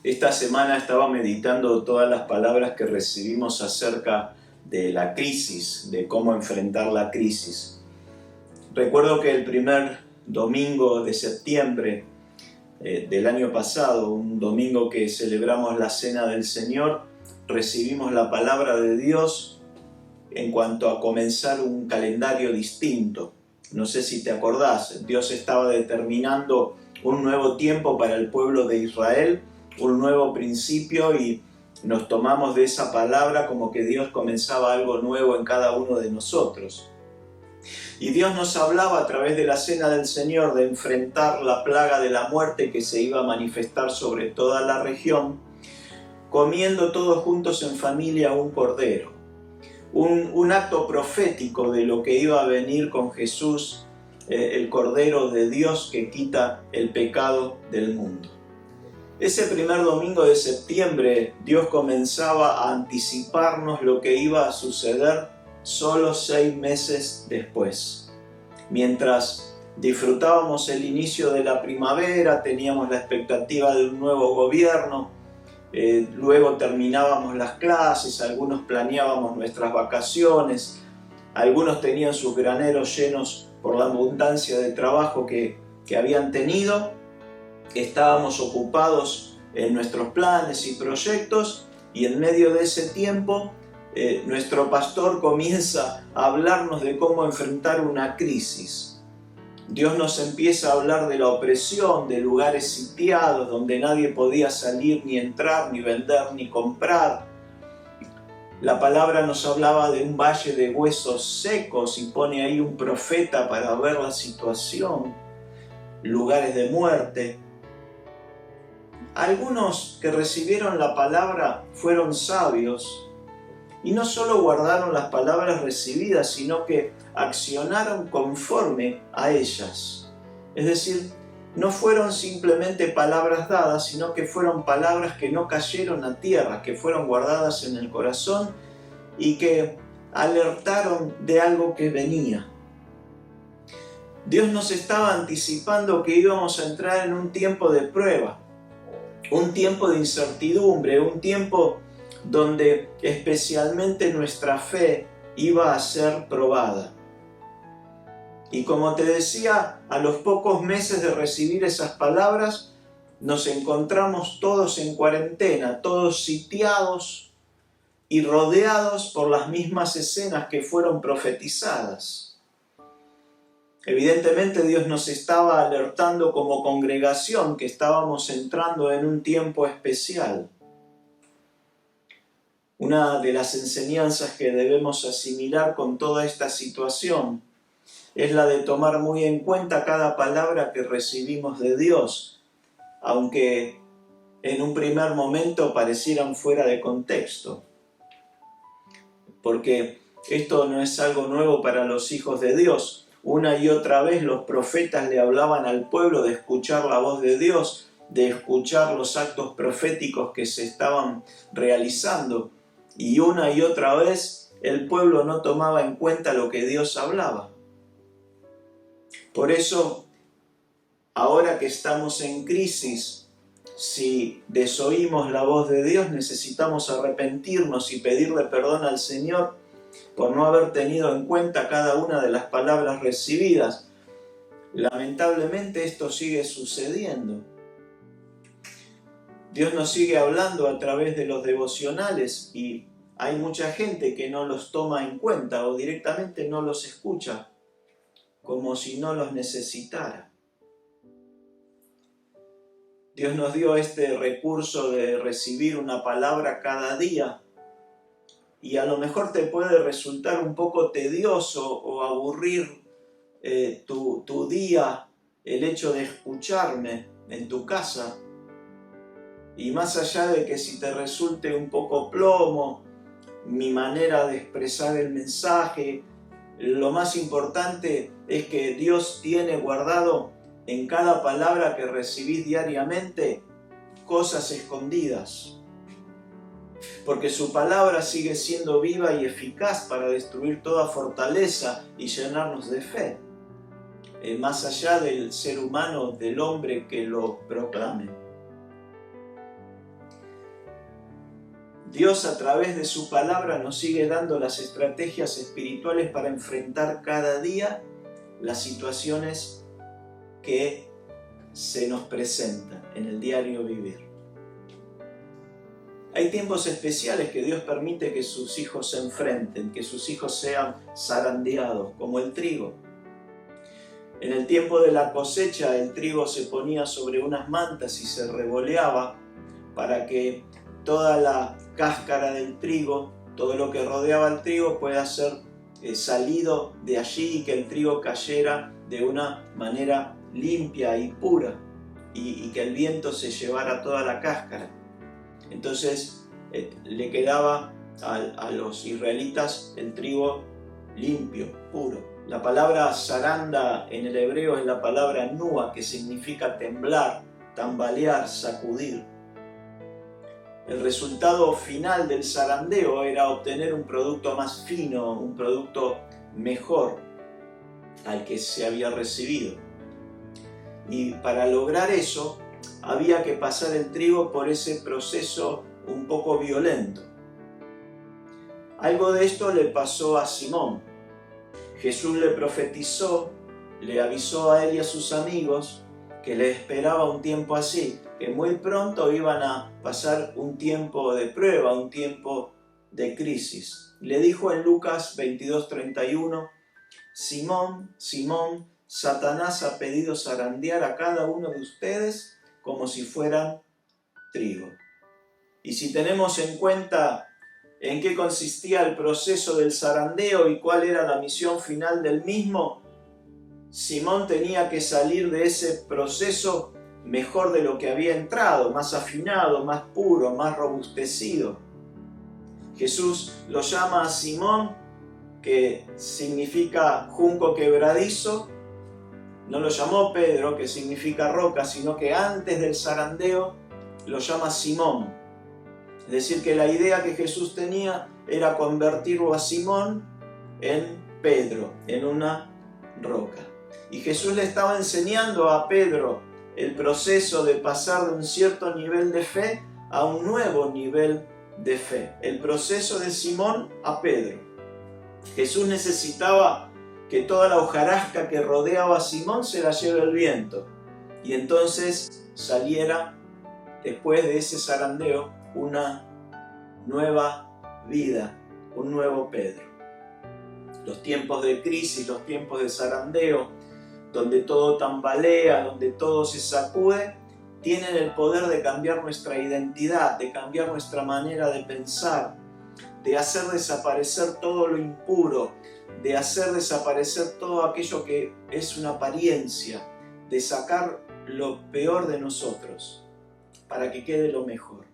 Esta semana estaba meditando todas las palabras que recibimos acerca de la crisis, de cómo enfrentar la crisis. Recuerdo que el primer domingo de septiembre del año pasado, un domingo que celebramos la Cena del Señor, recibimos la palabra de Dios en cuanto a comenzar un calendario distinto. No sé si te acordás, Dios estaba determinando un nuevo tiempo para el pueblo de Israel, un nuevo principio, y nos tomamos de esa palabra como que Dios comenzaba algo nuevo en cada uno de nosotros. Y Dios nos hablaba a través de la Cena del Señor de enfrentar la plaga de la muerte que se iba a manifestar sobre toda la región, comiendo todos juntos en familia un cordero. Un acto profético de lo que iba a venir con Jesús, el Cordero de Dios que quita el pecado del mundo. Ese primer domingo de septiembre, Dios comenzaba a anticiparnos lo que iba a suceder solo 6 meses después. Mientras disfrutábamos el inicio de la primavera, teníamos la expectativa de un nuevo gobierno, luego terminábamos las clases, algunos planeábamos nuestras vacaciones, algunos tenían sus graneros llenos por la abundancia de trabajo que habían tenido. Estábamos ocupados en nuestros planes y proyectos, y en medio de ese tiempo nuestro pastor comienza a hablarnos de cómo enfrentar una crisis. Dios nos empieza a hablar de la opresión, de lugares sitiados donde nadie podía salir, ni entrar, ni vender, ni comprar. La palabra nos hablaba de un valle de huesos secos y pone ahí un profeta para ver la situación, lugares de muerte. Algunos que recibieron la palabra fueron sabios y no solo guardaron las palabras recibidas, sino que accionaron conforme a ellas. Es decir, no fueron simplemente palabras dadas, sino que fueron palabras que no cayeron a tierra, que fueron guardadas en el corazón y que alertaron de algo que venía. Dios nos estaba anticipando que íbamos a entrar en un tiempo de prueba, un tiempo de incertidumbre, un tiempo donde especialmente nuestra fe iba a ser probada. Y como te decía, a los pocos meses de recibir esas palabras, nos encontramos todos en cuarentena, todos sitiados y rodeados por las mismas escenas que fueron profetizadas. Evidentemente Dios nos estaba alertando como congregación que estábamos entrando en un tiempo especial. Una de las enseñanzas que debemos asimilar con toda esta situación es la de tomar muy en cuenta cada palabra que recibimos de Dios, aunque en un primer momento parecieran fuera de contexto. Porque esto no es algo nuevo para los hijos de Dios. Una y otra vez los profetas le hablaban al pueblo de escuchar la voz de Dios, de escuchar los actos proféticos que se estaban realizando. Y una y otra vez el pueblo no tomaba en cuenta lo que Dios hablaba. Por eso, ahora que estamos en crisis, si desoímos la voz de Dios, necesitamos arrepentirnos y pedirle perdón al Señor por no haber tenido en cuenta cada una de las palabras recibidas. Lamentablemente esto sigue sucediendo. Dios nos sigue hablando a través de los devocionales y hay mucha gente que no los toma en cuenta o directamente no los escucha, como si no los necesitara. Dios nos dio este recurso de recibir una palabra cada día, y a lo mejor te puede resultar un poco tedioso o aburrir tu día el hecho de escucharme en tu casa. Y más allá de que si te resulte un poco plomo mi manera de expresar el mensaje, lo más importante es que Dios tiene guardado en cada palabra que recibís diariamente cosas escondidas. Porque su palabra sigue siendo viva y eficaz para destruir toda fortaleza y llenarnos de fe, más allá del ser humano, del hombre que lo proclame. Dios a través de su palabra nos sigue dando las estrategias espirituales para enfrentar cada día las situaciones que se nos presentan en el diario vivir. Hay tiempos especiales que Dios permite que sus hijos se enfrenten, que sus hijos sean zarandeados, como el trigo. En el tiempo de la cosecha, el trigo se ponía sobre unas mantas y se revoleaba para que toda la cáscara del trigo, todo lo que rodeaba el trigo pueda ser salido de allí y que el trigo cayera de una manera limpia y pura y que el viento se llevara toda la cáscara. Entonces le quedaba a los israelitas el trigo limpio, puro. La palabra zaranda en el hebreo es la palabra nua, que significa temblar, tambalear, sacudir. El resultado final del zarandeo era obtener un producto más fino, un producto mejor al que se había recibido. Y para lograr eso, había que pasar el trigo por ese proceso un poco violento. Algo de esto le pasó a Simón. Jesús le profetizó, le avisó a él y a sus amigos que le esperaba un tiempo así, que muy pronto iban a pasar un tiempo de prueba, un tiempo de crisis. Le dijo en Lucas 22:31, Simón, Simón, Satanás ha pedido zarandear a cada uno de ustedes como si fueran trigo. Y si tenemos en cuenta en qué consistía el proceso del zarandeo y cuál era la misión final del mismo, Simón tenía que salir de ese proceso mejor de lo que había entrado, más afinado, más puro, más robustecido. Jesús lo llama a Simón, que significa junco quebradizo. No lo llamó Pedro, que significa roca, sino que antes del zarandeo lo llama Simón. Es decir, que la idea que Jesús tenía era convertirlo a Simón en Pedro, en una roca. Y Jesús le estaba enseñando a Pedro el proceso de pasar de un cierto nivel de fe a un nuevo nivel de fe. El proceso de Simón a Pedro. Jesús necesitaba que toda la hojarasca que rodeaba a Simón se la lleve el viento. Y entonces saliera, después de ese zarandeo, una nueva vida, un nuevo Pedro. Los tiempos de crisis, los tiempos de zarandeo, donde todo tambalea, donde todo se sacude, tienen el poder de cambiar nuestra identidad, de cambiar nuestra manera de pensar, de hacer desaparecer todo lo impuro, de hacer desaparecer todo aquello que es una apariencia, de sacar lo peor de nosotros para que quede lo mejor.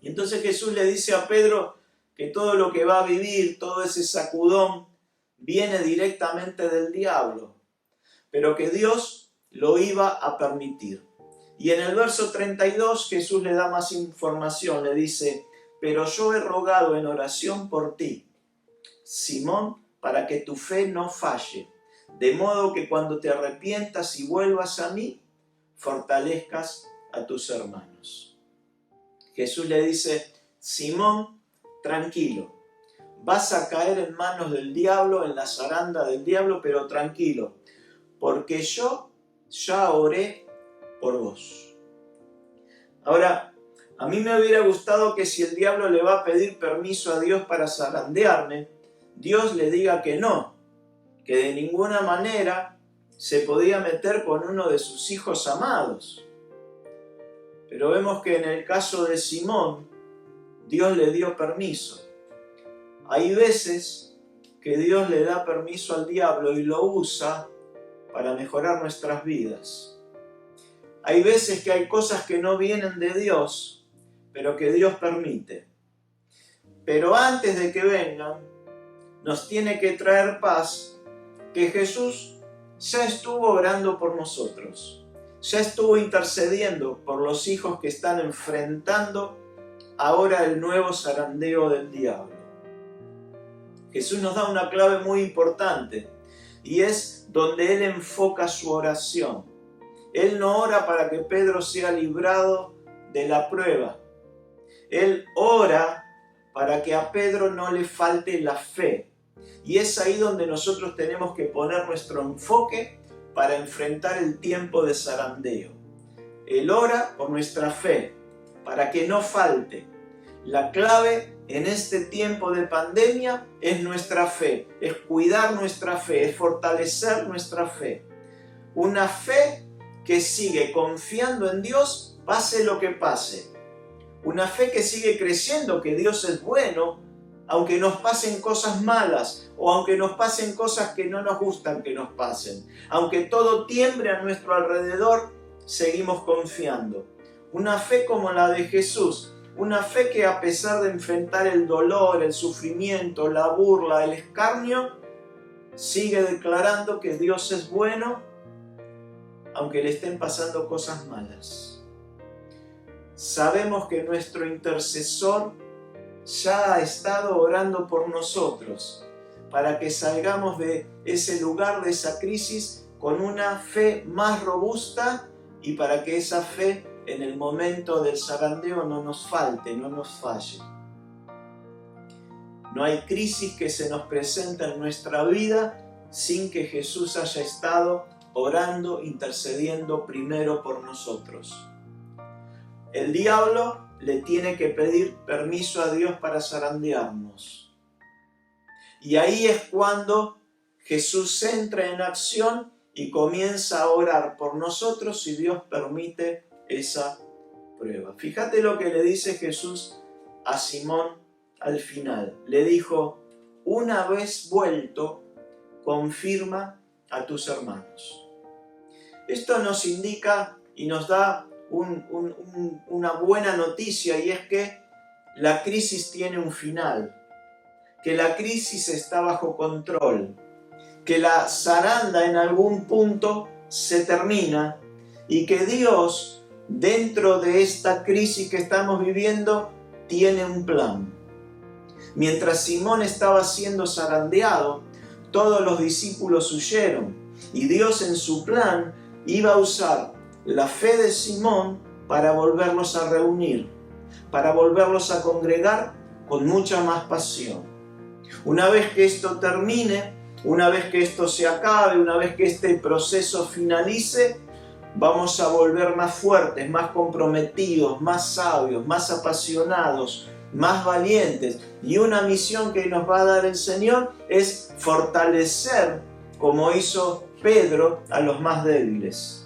Y entonces Jesús le dice a Pedro que todo lo que va a vivir, todo ese sacudón, viene directamente del diablo, pero que Dios lo iba a permitir. Y en el verso 32 Jesús le da más información, le dice, pero yo he rogado en oración por ti, Simón, para que tu fe no falle, de modo que cuando te arrepientas y vuelvas a mí, fortalezcas a tus hermanos. Jesús le dice, Simón, tranquilo, vas a caer en manos del diablo, en la zaranda del diablo, pero tranquilo, porque yo ya oré por vos. Ahora, a mí me hubiera gustado que si el diablo le va a pedir permiso a Dios para zarandearme, Dios le diga que no, que de ninguna manera se podía meter con uno de sus hijos amados. Pero vemos que en el caso de Simón, Dios le dio permiso. Hay veces que Dios le da permiso al diablo y lo usa para mejorar nuestras vidas. Hay veces que hay cosas que no vienen de Dios, pero que Dios permite. Pero antes de que vengan, nos tiene que traer paz, que Jesús ya estuvo orando por nosotros, ya estuvo intercediendo por los hijos que están enfrentando ahora el nuevo zarandeo del diablo. Jesús nos da una clave muy importante y es donde Él enfoca su oración. Él no ora para que Pedro sea librado de la prueba. Él ora para que a Pedro no le falte la fe. Y es ahí donde nosotros tenemos que poner nuestro enfoque para enfrentar el tiempo de zarandeo. Él ora por nuestra fe, para que no falte. La clave en este tiempo de pandemia es nuestra fe, es cuidar nuestra fe, es fortalecer nuestra fe. Una fe que sigue confiando en Dios, pase lo que pase. Una fe que sigue creciendo, que Dios es bueno, aunque nos pasen cosas malas o aunque nos pasen cosas que no nos gustan que nos pasen. Aunque todo tiemble a nuestro alrededor, seguimos confiando. Una fe como la de Jesús, una fe que a pesar de enfrentar el dolor, el sufrimiento, la burla, el escarnio, sigue declarando que Dios es bueno, aunque le estén pasando cosas malas. Sabemos que nuestro intercesor ya ha estado orando por nosotros, para que salgamos de ese lugar, de esa crisis, con una fe más robusta y para que esa fe en el momento del zarandeo no nos falte, no nos falle. No hay crisis que se nos presente en nuestra vida sin que Jesús haya estado orando, intercediendo primero por nosotros. El diablo le tiene que pedir permiso a Dios para zarandearnos. Y ahí es cuando Jesús entra en acción y comienza a orar por nosotros y Dios permite esa prueba. Fíjate lo que le dice Jesús a Simón al final. Le dijo: una vez vuelto, confirma a tus hermanos. Esto nos indica y nos da una buena noticia, y es que la crisis tiene un final, que la crisis está bajo control, que la zaranda en algún punto se termina y que Dios, dentro de esta crisis que estamos viviendo, tiene un plan. Mientras Simón estaba siendo zarandeado, todos los discípulos huyeron y Dios en su plan iba a usar la fe de Simón para volverlos a reunir, para volverlos a congregar con mucha más pasión. Una vez que esto termine, una vez que esto se acabe, una vez que este proceso finalice, vamos a volver más fuertes, más comprometidos, más sabios, más apasionados, más valientes. Y una misión que nos va a dar el Señor es fortalecer, como hizo Pedro, a los más débiles.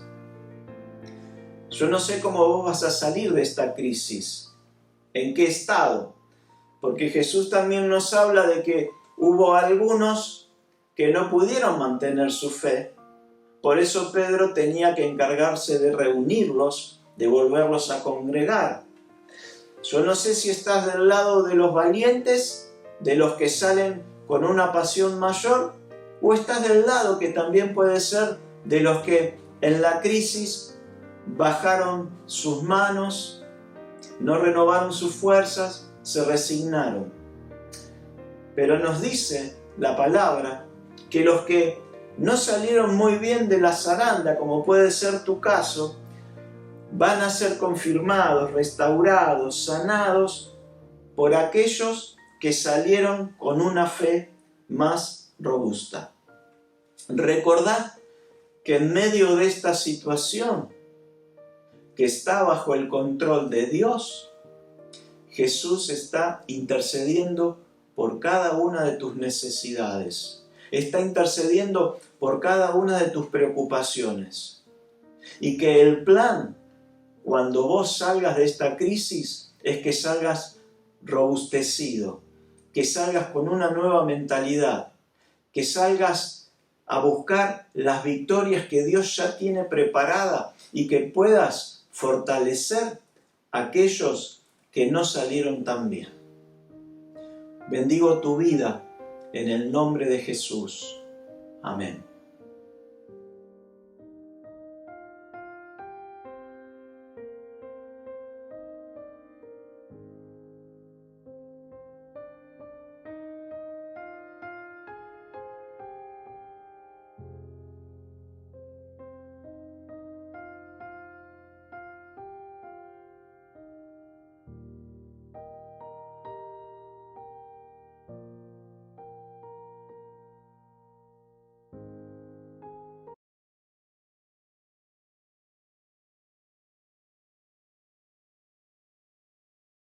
Yo no sé cómo vos vas a salir de esta crisis, en qué estado, porque Jesús también nos habla de que hubo algunos que no pudieron mantener su fe. Por eso Pedro tenía que encargarse de reunirlos, de volverlos a congregar. Yo no sé si estás del lado de los valientes, de los que salen con una pasión mayor, o estás del lado que también puede ser de los que en la crisis bajaron sus manos, no renovaron sus fuerzas, se resignaron. Pero nos dice la palabra que los que no salieron muy bien de la zaranda, como puede ser tu caso, van a ser confirmados, restaurados, sanados por aquellos que salieron con una fe más robusta. Recordad que en medio de esta situación, que está bajo el control de Dios, Jesús está intercediendo por cada una de tus necesidades. Está intercediendo por cada una de tus preocupaciones. Y que el plan, cuando vos salgas de esta crisis, es que salgas robustecido, que salgas con una nueva mentalidad, que salgas a buscar las victorias que Dios ya tiene preparada y que puedas fortalecer a aquellos que no salieron tan bien. Bendigo tu vida en el nombre de Jesús. Amén.